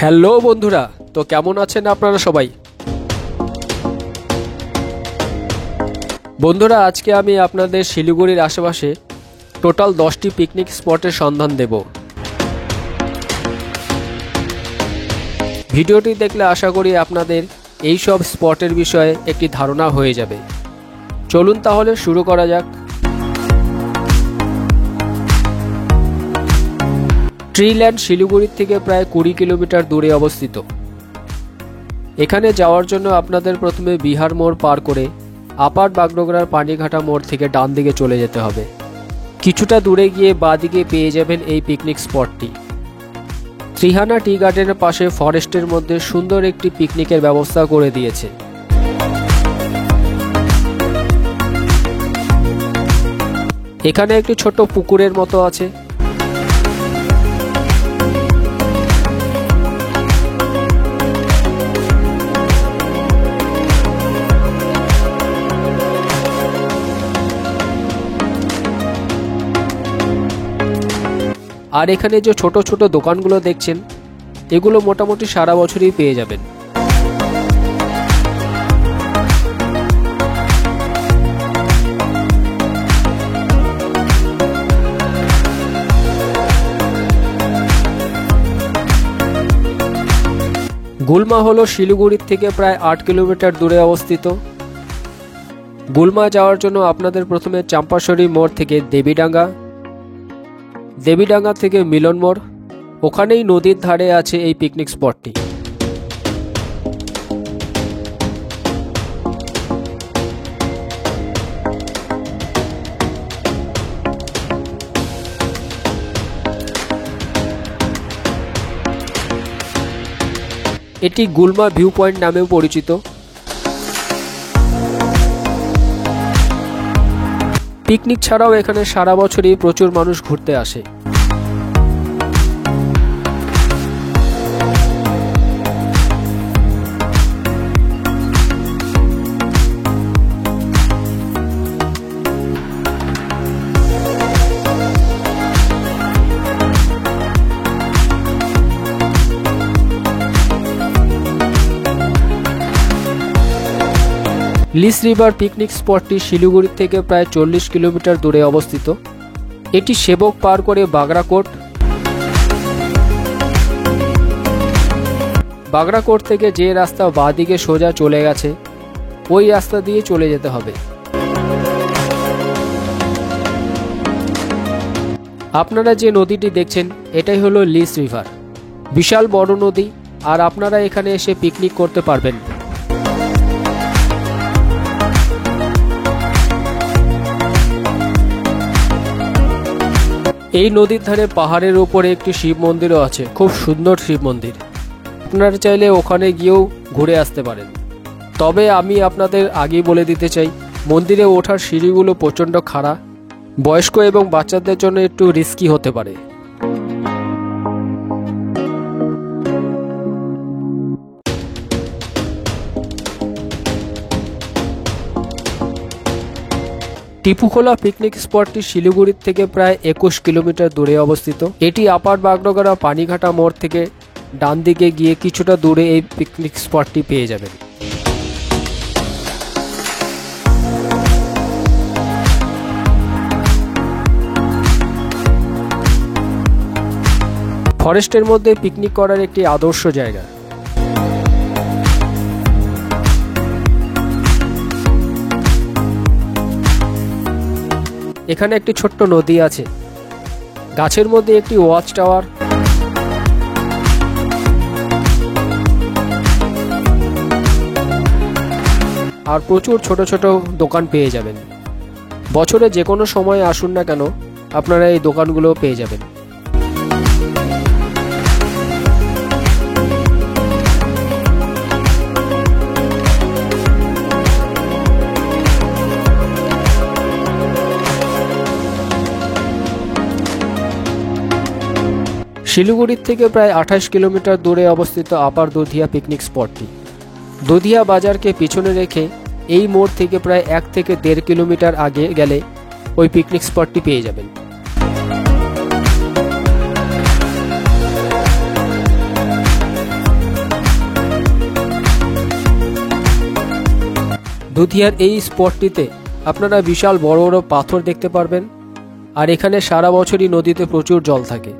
Hello বন্ধুরা, তো কেমন আছেন আপনারা সবাই? বন্ধুরা, আজকে আমি আপনাদের শিলিগুড়ির আশেপাশে টোটাল 10টি পিকনিক স্পটের সন্ধান দেব। ভিডিওটি দেখলে আশা করি আপনাদের এই সব স্পটের বিষয়ে একটি ধারণা হয়ে যাবে। চলুন তাহলে শুরু করা যাক। ট্রিল্যান্ড শিলিগুড়ির থেকে প্রায় 20 কিলোমিটার দূরে অবস্থিত। এখানে যাওয়ার জন্য আপনাদের প্রথমে বিহার মোড় পার করে আপার বাগডোগরার পানিঘাটা মোড় থেকে ডান দিকে চলে যেতে হবে। কিছুটা দূরে গিয়ে বাঁ দিকে পেয়ে যাবেন এই পিকনিক স্পটটি। ত্রিহানা টি গার্ডেনের পাশে ফরেস্টের মধ্যে সুন্দর একটি পিকনিকের ব্যবস্থা করে দিয়েছে। এখানে একটি ছোট পুকুরের মতো আছে। আর এখানে যে ছোট ছোট দোকানগুলো দেখছেন, এগুলো মোটামুটি সারা বছরই পেয়ে যাবেন। গুলমা হলো শিলিগুড়ির থেকে প্রায় 8 কিলোমিটার দূরে অবস্থিত। গুলমা যাওয়ার জন্য আপনাদের প্রথমে চাম্পাশরী মোড় থেকে দেবীডাঙ্গা থেকে মিলন মোড়, ওখানেই নদীর ধারে আছে এই পিকনিক স্পটটি। এটি গুলমা ভিউ পয়েন্ট নামেও পরিচিত। পিকনিক ছাড়াও এখানে সারা বছরই প্রচুর মানুষ ঘুরতে আসে। লিস রিভার পিকনিক স্পটটি শিলিগুড়ি থেকে প্রায় 40 কিলোমিটার দূরে অবস্থিত। এটি সেবক পার করে বাগড়াকোট থেকে যে রাস্তা বাঁ দিকে সোজা চলে গেছে, ওই রাস্তা দিয়ে চলে যেতে হবে। আপনারা যে নদীটি দেখছেন, এটাই হলো লিস রিভার। বিশাল বড় নদী, আর আপনারা এখানে এসে পিকনিক করতে পারবেন। এই নদীর ধারে পাহাড়ের উপরে একটি শিব মন্দিরও আছে, খুব সুন্দর শিব মন্দির। আপনারা চাইলে ওখানে গিয়েও ঘুরে আসতে পারেন। তবে আমি আপনাদের আগেই বলে দিতে চাই, মন্দিরে ওঠার সিঁড়িগুলো প্রচণ্ড খাড়া, বয়স্ক এবং বাচ্চাদের জন্য একটু রিস্কি হতে পারে। টিপুখোলা পিকনিক স্পটটি শিলিগুড়ির থেকে প্রায় 21 কিলোমিটার দূরে অবস্থিত। এটি আপার বাগডোগরা পানিঘাটা মোড় থেকে ডান দিকে গিয়ে কিছুটা দূরে এই পিকনিক স্পটটি পেয়ে যাবেন। ফরেস্টের মধ্যে পিকনিক করার একটি আদর্শ জায়গা। এখানে একটি ছোট্ট নদী আছে, গাছের মধ্যে একটি ওয়াচ টাওয়ার, আর প্রচুর ছোট ছোট দোকান পেয়ে যাবেন। বছরে যে কোনো সময় আসুন না কেন, আপনারা এই দোকানগুলো পেয়ে যাবেন। শিলিগুড়ির থেকে প্রায় 28 কিলোমিটার দূরে অবস্থিত আপার দধিয়া পিকনিক স্পটটি। দধিয়া বাজারকে পিছনে রেখে এই মোড় থেকে প্রায় 1 থেকে 1.5 কিলোমিটার আগে গেলে ওই পিকনিক স্পটটি পেয়ে যাবেন। দুধিয়ার এই স্পটটিতে আপনারা বিশাল বড় বড় পাথর দেখতে পারবেন, আর এখানে সারা বছরই নদীতে প্রচুর জল থাকে।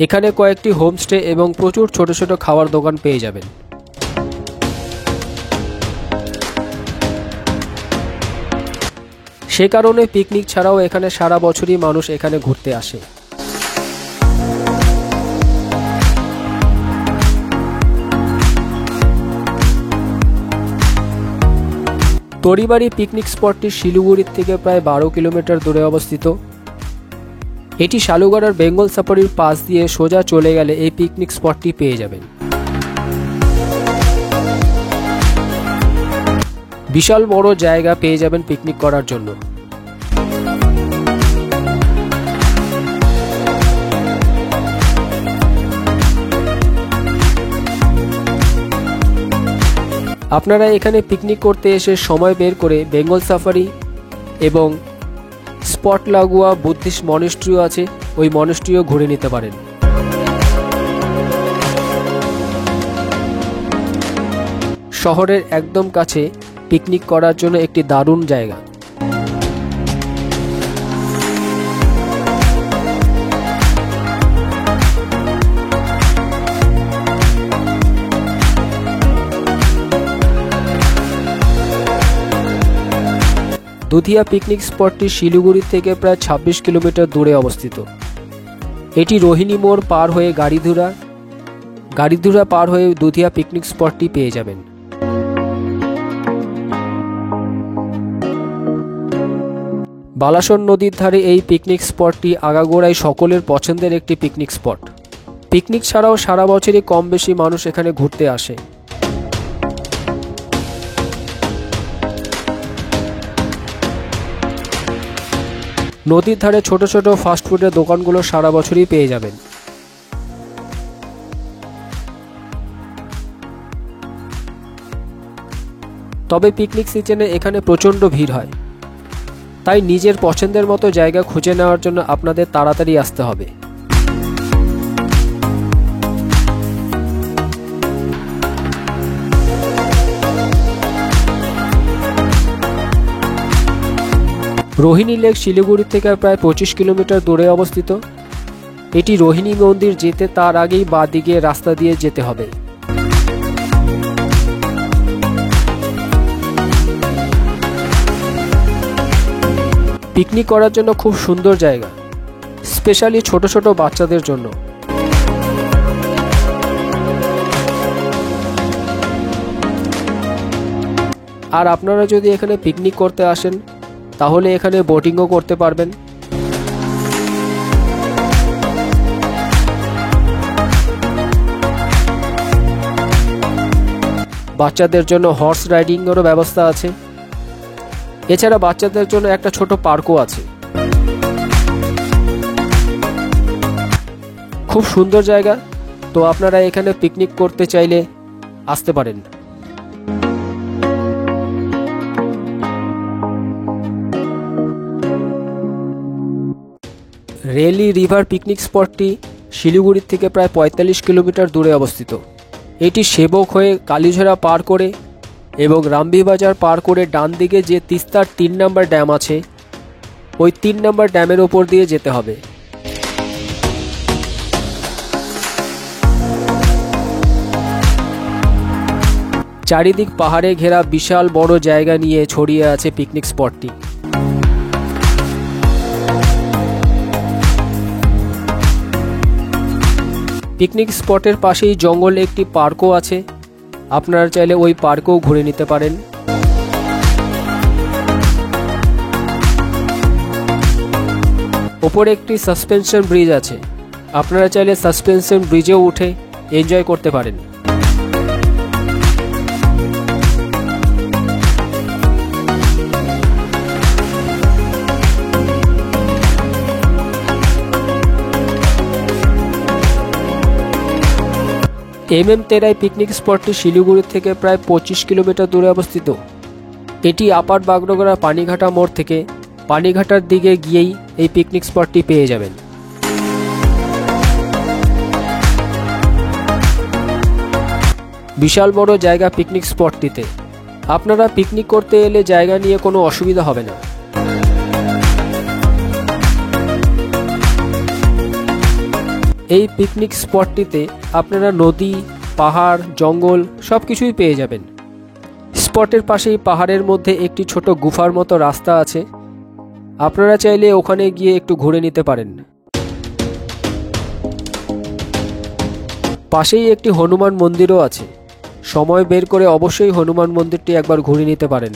এখানে কয়েকটি হোমস্টে এবং প্রচুর ছোট ছোট খাবার দোকান পেয়ে যাবেন। সে কারণে পিকনিক ছাড়াও এখানে সারা বছরই মানুষ এখানে ঘুরতে আসে। তরিবাড়ি পিকনিক স্পটটি শিলিগুড়ির থেকে প্রায় 12 কিলোমিটার দূরে অবস্থিত। এটি শালুগড়ার বেঙ্গল সাফারির পাশ দিয়ে সোজা চলে গেলে এই পিকনিক স্পটটি পেয়ে যাবেন। বিশাল বড় জায়গা পেয়ে যাবেন পিকনিক করার জন্য। আপনারা এখানে পিকনিক করতে এসে সময় বের করে বেঙ্গল সাফারি এবং স্পট লাগোয়া বুদ্ধিস্ট মনেস্ট্রিও আছে, ওই মনেস্ট্রিও ঘুরে নিতে পারেন। শহরের একদম কাছে পিকনিক করার জন্য একটি দারুণ জায়গা। দুধিয়া পিকনিক স্পটটি শিলিগুড়ি থেকে প্রায় 26 কিলোমিটার দূরে অবস্থিত। এটি রোহিণী মোড় পার হয়ে গাড়িধুরা পার হয়ে দুধিয়া পিকনিক স্পটটি পেয়ে যাবেন। বালাসন নদীর ধারে এই পিকনিক স্পটটি আগাগোড়ায় সকলের পছন্দের একটি পিকনিক স্পট। পিকনিক ছাড়াও সারা বছরই কম বেশি মানুষ এখানে ঘুরতে আসে। নদীর ধারে ছোট ছোট ফাস্টফুডের দোকানগুলো সারা বছরই পেয়ে যাবেন। তবে পিকনিক সিজনে এখানে প্রচণ্ড ভিড় হয়, তাই নিজের পছন্দের মতো জায়গা খুঁজে নেওয়ার জন্য আপনাদের তাড়াতাড়ি আসতে হবে। রোহিণী লেক শিলিগুড়ি থেকে প্রায় 25 কিলোমিটার দূরে অবস্থিত। এটি রোহিণী মন্দির যেতে তার আগেই বাঁ দিকে রাস্তা দিয়ে যেতে হবে। পিকনিক করার জন্য খুব সুন্দর জায়গা, স্পেশালি ছোট ছোট বাচ্চাদের জন্য। আর আপনারা যদি এখানে পিকনিক করতে আসেন তাহলে এখানে বোটিংও করতে পারবেন। বাচ্চাদের জন্য হর্স রাইডিংয়েরও ব্যবস্থা আছে। এছাড়া বাচ্চাদের জন্য একটা ছোট পার্কও আছে। খুব সুন্দর জায়গা, তো আপনারা এখানে পিকনিক করতে চাইলে আসতে পারেন। রেলি রিভার পিকনিক স্পটটি শিলিগুড়ির থেকে প্রায় 45 কিলোমিটার দূরে অবস্থিত। এটি সেবক হয়ে কালীঝরা পার করে এবং রামবিবাজার পার করে ডান দিকে যে তিস্তার 3 নম্বর ড্যাম আছে, ওই 3 নম্বর ড্যামের ওপর দিয়ে যেতে হবে। চারিদিক পাহাড়ে ঘেরা বিশাল বড় জায়গা নিয়ে ছড়িয়ে আছে পিকনিক স্পটটি। পিকনিক স্পটের পাশেই জঙ্গলে একটি পার্কও আছে, আপনারা চাইলে ওই পার্কেও ঘুরে নিতে পারেন। ওপরে একটি সাসপেনশন ব্রিজ আছে, আপনারা চাইলে সাসপেনশন ব্রিজেও উঠে এনজয় করতে পারেন। তেরাই পিকনিক স্পটটি শিলিগুড়ি থেকে প্রায় 25 কিলোমিটার দূরে অবস্থিত। এটি আপার বাগডোগরা পানিঘাটা মোড় থেকে পানিঘাটার দিকে গিয়েই এই পিকনিক স্পটটি পেয়ে যাবেন। বিশাল বড় জায়গা পিকনিক স্পটটিতে। আপনারা পিকনিক করতে এলে জায়গা নিয়ে কোনো অসুবিধা হবে না। এই পিকনিক স্পটটিতে আপনারা নদী, পাহাড়, জঙ্গল সবকিছুই পেয়ে যাবেন। স্পটের পাশেই পাহাড়ের মধ্যে একটি ছোট গুফার মতো রাস্তা আছে, আপনারা চাইলে ওখানে গিয়ে একটু ঘুরে নিতে পারেন। পাশেই একটি হনুমান মন্দিরও আছে, সময় বের করে অবশ্যই হনুমান মন্দিরটি একবার ঘুরে নিতে পারেন।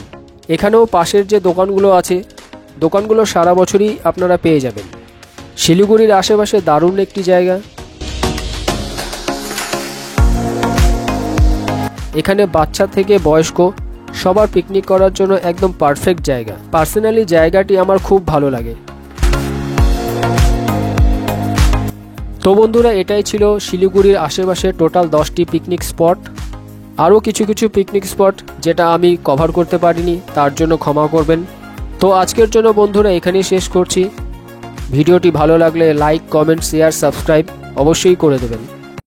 এখানেও পাশের যে দোকানগুলো আছে, দোকানগুলো সারা বছরই আপনারা পেয়ে যাবেন। শিলিগুড়ির আশেপাশে দারুণ একটি জায়গা। এখানে বাচ্চা থেকে বয়স্ক সবার পিকনিক করার জন্য একদম পারফেক্ট জায়গা। পার্সোনালি জায়গাটি আমার খুব ভালো লাগে। তো বন্ধুরা, এটাই ছিল শিলিগুড়ির আশেপাশে টোটাল 10টি পিকনিক স্পট। আরও কিছু কিছু পিকনিক স্পট যেটা আমি কভার করতে পারিনি, তার জন্য ক্ষমা করবেন। তো আজকের জন্য বন্ধুরা এখানেই শেষ করছি। ভিডিওটি ভালো লাগলে লাইক, কমেন্ট, শেয়ার, সাবস্ক্রাইব অবশ্যই করে দেবেন।